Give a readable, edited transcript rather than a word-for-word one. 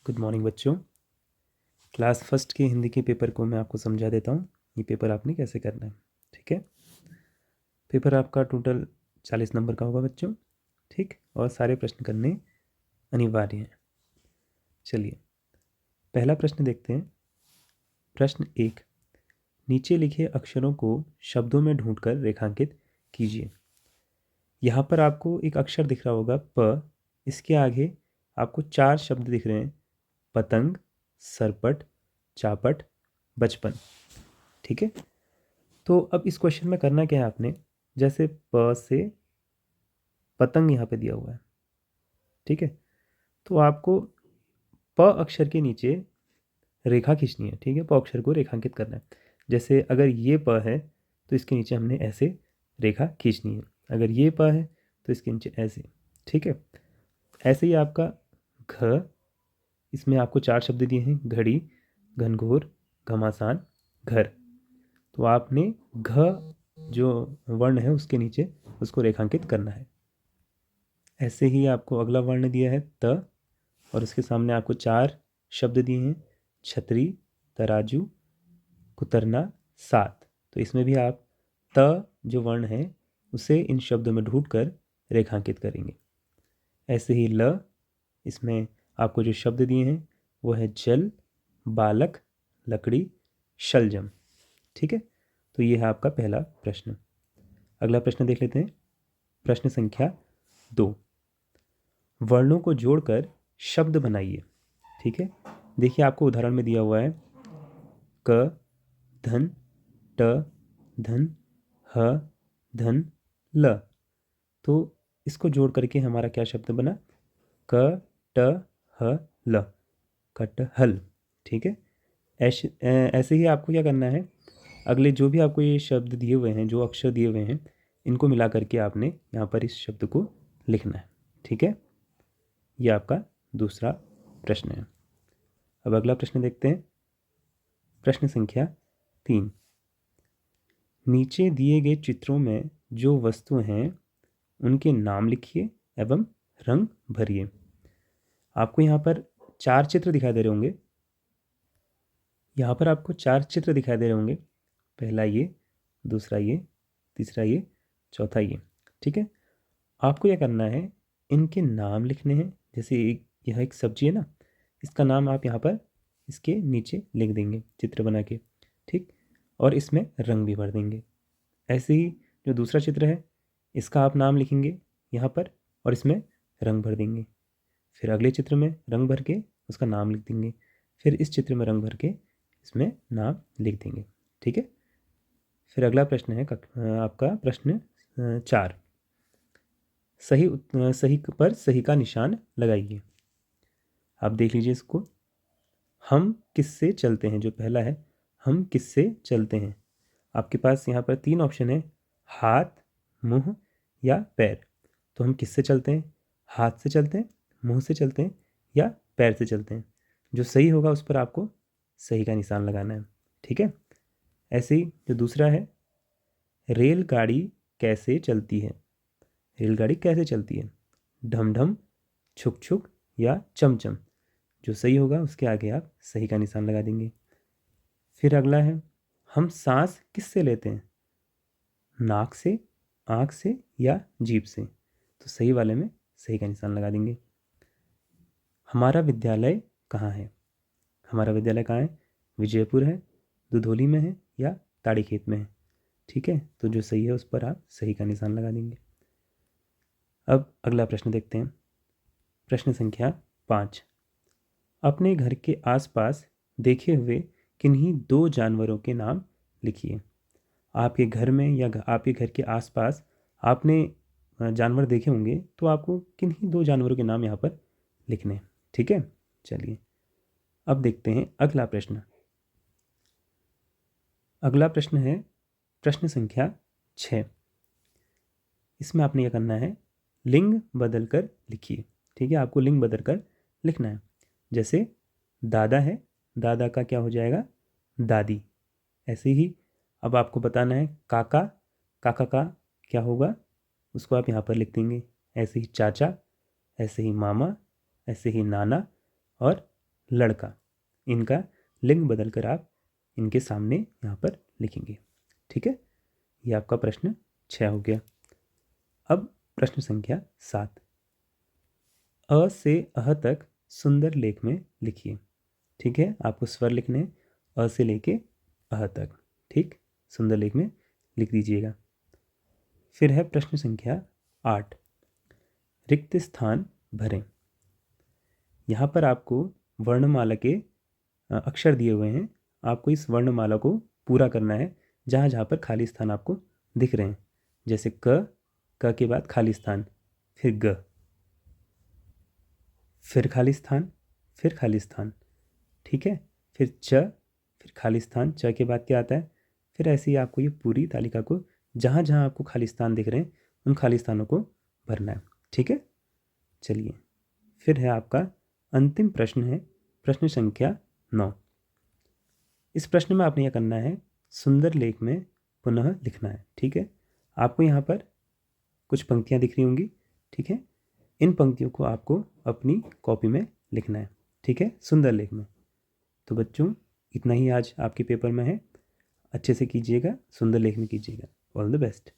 Good morning बच्चों। Class first के हिंदी के पेपर को मैं आपको समझा देता हूँ। ये पेपर आपने कैसे करना है, ठीक है। पेपर आपका टोटल 40 नंबर का होगा बच्चों, ठीक। और सारे प्रश्न करने अनिवार्य हैं। चलिए पहला प्रश्न देखते हैं। प्रश्न 1, नीचे लिखे अक्षरों को शब्दों में ढूंढकर रेखांकित कीजिए। यहाँ पर आपको एक अक्षर दिख रहा होगा प, इसके आगे आपको 4 शब्द दिख रहे हैं, पतंग, सरपट, चापट, बचपन, ठीक है। तो अब इस क्वेश्चन में करना क्या है आपने, जैसे प से पतंग यहाँ पे दिया हुआ है, ठीक है। तो आपको प अक्षर के नीचे रेखा खींचनी है, ठीक है। प अक्षर को रेखांकित करना है। जैसे अगर ये प है तो इसके नीचे हमने ऐसे रेखा खींचनी है, अगर ये प है तो इसके नीचे ऐसे, ठीक है। ऐसे ही आपका घ, इसमें आपको 4 शब्द दिए हैं, घड़ी, घनघोर, घमासान, घर। तो आपने घ जो वर्ण है उसके नीचे उसको रेखांकित करना है। ऐसे ही आपको अगला वर्ण दिया है त, और उसके सामने आपको 4 शब्द दिए हैं, छतरी, तराजू, कुतरना, सात। तो इसमें भी आप त जो वर्ण है उसे इन शब्दों में ढूंढकर रेखांकित करेंगे। ऐसे ही ल, इसमें आपको जो शब्द दिए हैं वो है जल, बालक, लकड़ी, शलजम, ठीक है। तो ये है आपका पहला प्रश्न। अगला प्रश्न देख लेते हैं। प्रश्न संख्या 2, वर्णों को जोड़कर शब्द बनाइए, ठीक है। देखिए आपको उदाहरण में दिया हुआ है क, धन, ट, धन, ह, धन, ल। तो इसको जोड़ करके हमारा क्या शब्द बना, क, ट, ह, ल, कटहल, ठीक है। ऐसे ही आपको क्या करना है, अगले जो भी आपको ये शब्द दिए हुए हैं, जो अक्षर दिए हुए हैं, इनको मिला करके आपने यहाँ पर इस शब्द को लिखना है, ठीक है। ये आपका दूसरा प्रश्न है। अब अगला प्रश्न देखते हैं। प्रश्न संख्या 3, नीचे दिए गए चित्रों में जो वस्तु हैं उनके नाम लिखिए एवं रंग भरिए। आपको यहाँ पर 4 चित्र दिखाई दे रहे होंगे, यहाँ पर आपको 4 चित्र दिखाई दे रहे होंगे। पहला ये, दूसरा ये, तीसरा ये, चौथा ये, ठीक है। आपको क्या करना है, इनके नाम लिखने हैं। जैसे यह एक सब्जी है ना, इसका नाम आप यहाँ पर इसके नीचे लिख देंगे चित्र बना के, ठीक। और इसमें रंग भी भर देंगे। ऐसे ही जो दूसरा चित्र है इसका आप नाम लिखेंगे यहाँ पर और इसमें रंग भर देंगे। फिर अगले चित्र में रंग भर के उसका नाम लिख देंगे। फिर इस चित्र में रंग भर के इसमें नाम लिख देंगे, ठीक है। फिर अगला प्रश्न है आपका प्रश्न 4, सही पर सही का निशान लगाइए। आप देख लीजिए इसको। हम किससे चलते हैं, जो पहला है हम किससे चलते हैं, आपके पास यहाँ पर 3 ऑप्शन है, हाथ, मुंह या पैर। तो हम किससे चलते हैं, हाथ से चलते हैं, मुंह से चलते हैं या पैर से चलते हैं। जो सही होगा उस पर आपको सही का निशान लगाना है, ठीक है। ऐसे ही जो दूसरा है, रेलगाड़ी कैसे चलती है, रेलगाड़ी कैसे चलती है, ढम ढम, छुक छुक या चमचम। जो सही होगा उसके आगे आप सही का निशान लगा देंगे। फिर अगला है, हम सांस किससे लेते हैं, नाक से, आँख से या जीभ से। तो सही वाले में सही का निशान लगा देंगे। हमारा विद्यालय कहाँ है, हमारा विद्यालय कहाँ है, विजयपुर है, दुधौली में है या ताड़ीखेत में है, ठीक है। तो जो सही है उस पर आप सही का निशान लगा देंगे। अब अगला प्रश्न देखते हैं। प्रश्न संख्या 5, अपने घर के आसपास देखे हुए किन्हीं 2 जानवरों के नाम लिखिए। आपके घर में या आपके घर के आसपास आपने जानवर देखे होंगे, तो आपको किन्हीं 2 जानवरों के नाम यहाँ पर लिखने हैं, ठीक है। चलिए अब देखते हैं अगला प्रश्न। अगला प्रश्न है प्रश्न संख्या 6। इसमें आपने क्या करना है, लिंग बदल कर लिखिए, ठीक है। आपको लिंग बदल कर लिखना है। जैसे दादा है, दादा का क्या हो जाएगा, दादी। ऐसे ही अब आपको बताना है काका, काका का क्या होगा, उसको आप यहाँ पर लिख देंगे। ऐसे ही चाचा, ऐसे ही मामा, ऐसे ही नाना और लड़का, इनका लिंग बदलकर आप इनके सामने यहाँ पर लिखेंगे। ठीक है, ये आपका प्रश्न 6 हो गया। अब प्रश्न संख्या 7, अ से अह तक सुंदर लेख में लिखिए। ठीक है, आपको स्वर लिखने हैं अ से लेके अह तक। ठीक, सुंदर लेख में लिख दीजिएगा। फिर है प्रश्न संख्या 8, रिक्त स्थान भरें। यहाँ पर आपको वर्णमाला के अक्षर दिए हुए हैं, आपको इस वर्णमाला को पूरा करना है जहाँ जहाँ पर खाली स्थान आपको दिख रहे हैं। जैसे क के बाद खाली स्थान, फिर ग, फिर खाली स्थान, फिर खाली स्थान। ठीक है, फिर फिर खाली स्थान, च के बाद क्या आता है। फिर ऐसे ही आपको ये पूरी तालिका को जहाँ जहाँ आपको खाली स्थान दिख रहे हैं उन खाली स्थानों को भरना है। ठीक है, चलिए फिर है आपका अंतिम प्रश्न है प्रश्न संख्या 9। इस प्रश्न में आपने यह करना है, सुंदर लेख में पुनः लिखना है। ठीक है, आपको यहाँ पर कुछ पंक्तियाँ दिख रही होंगी। ठीक है, इन पंक्तियों को आपको अपनी कॉपी में लिखना है। ठीक है, सुंदर लेख में। तो बच्चों इतना ही आज आपके पेपर में है, अच्छे से कीजिएगा, सुंदर लेख में कीजिएगा। All the best.